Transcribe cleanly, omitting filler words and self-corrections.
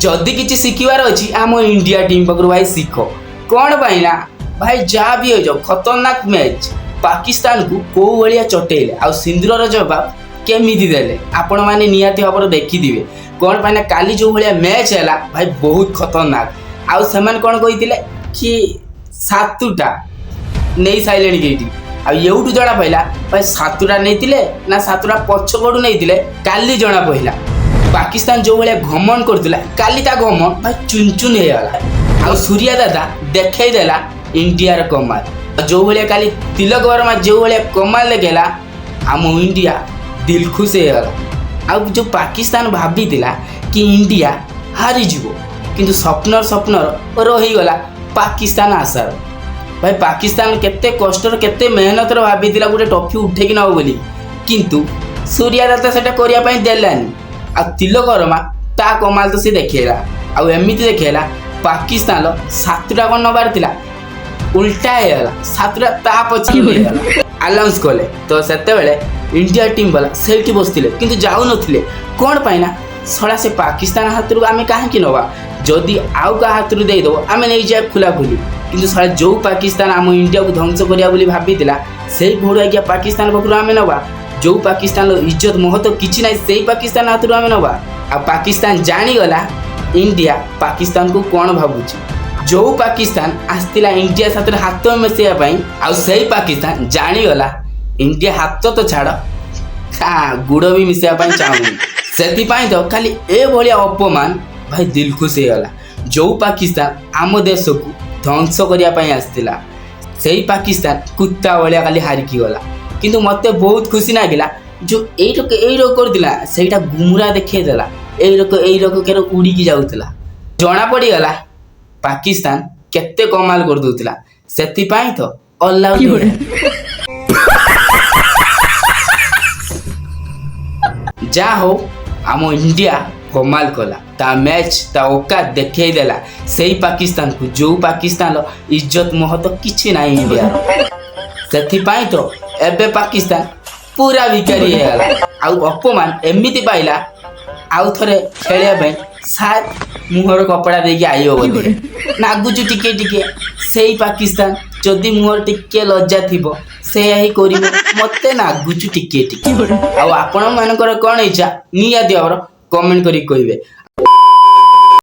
जदि किसी शिखिबार अच्छी आम इंडिया टीम पाखु भाई शिख कौन पाई ना भाई जहाँ भी हो जाओ खतरनाक मैच पाकिस्तान को कौ भाया चटेले आ सिंदूर जवाब केमिति देले आपण मैंने निहाती भाव देखिथे कौन पाई ना काली जो भाया मैच है भाई बहुत खतरनाक आउ से कौन कही कि 7टा नहीं सारे कहीं आउटू जना पड़ा भाई 7टा नहीं ना 7टा पछपड़ू नहीं काली जना पड़ा पाकिस्तान जो भाया घमन करता काली ता घमन भाई चुन चुन हो सूर्या दादा देखला इंडियार कमाल जो भाया काली तिलक वर्मा जो भाया कमाल देखला आम इंडिया दिल खुश होगा आ जो पाकिस्तान भाभी कि इंडिया हारीज किंतु स्वप्नर स्वप्नर रहीगला पाकिस्तान आशार भाई पाकिस्तान केते कष्टर केते मेहनत भाभी गोटे ट्रॉफी उठेक नब बोली किंतु सूर्या दाता से करने देलानी आ तिलक वर्मा ता कमाल तो सी देखला आमती देखला पाकिस्तान 7टा कौन नबार थिला उल्टा होगा 7टा ता पछी अनाउंस कले तो से इंडिया टीम वाला से बसते किंतु जाऊ नथिले कौन पाइना सड़ा से पाकिस्तान हाथ आम कहीं नवा जदि आउ का हाथ देदेव आम नहीं जाए खुला खुली किंतु सड़ा जो पाकिस्तान आम इंडिया को ध्वंस करिया बोली भाभी से घोड़ आज्ञा पाकिस्तान पाखु आम नवा जो पाकिस्तान इज्जत महत्व किसी ना से पाकिस्तान हाथ आम नवा आ पाकिस्तान जानीगला इंडिया पाकिस्तान को कौन भावुची जो पाकिस्तान आसला इंडिया साथ हाथ मिसेवाई आई पाकिस्तान जानीगला इंडिया हाथ तो छाड़ गुड़ भी मिसेवाई चाहूनी से तो खाली ए भाया अपमान भाई दिल खुश होगा जो पाकिस्तान आम देश को ध्वंस करने आसला से पाकिस्तान कुत्ता भाया खाली हारिकी गला किंतु मते बहुत खुशी लगिला जो यही रोग करता से गुमरा देखला यही रोग के उड़ीकी जाऊला जना पड़गला पाकिस्तान केते कमाल कर दूला से तो जा हो आम इंडिया कमाल कला ता मैच ता औकात देखई देला से पाकिस्तान को जो पाकिस्तान इज्जत महत्व किसी ना इंडिया से तो एबे पाकिस्तान पूरा भिखारी अपमान एमती पाइला आउ थे खेल सार मुहर कपड़ा देके आई बोले नागुच टिके टिके से पाकिस्तान जदि मुहर टिके लज्जा थी से कर मत नागुच टिके टिके आपण मानकर कौन इच्छा निहाती भाव कमेंट करी कहे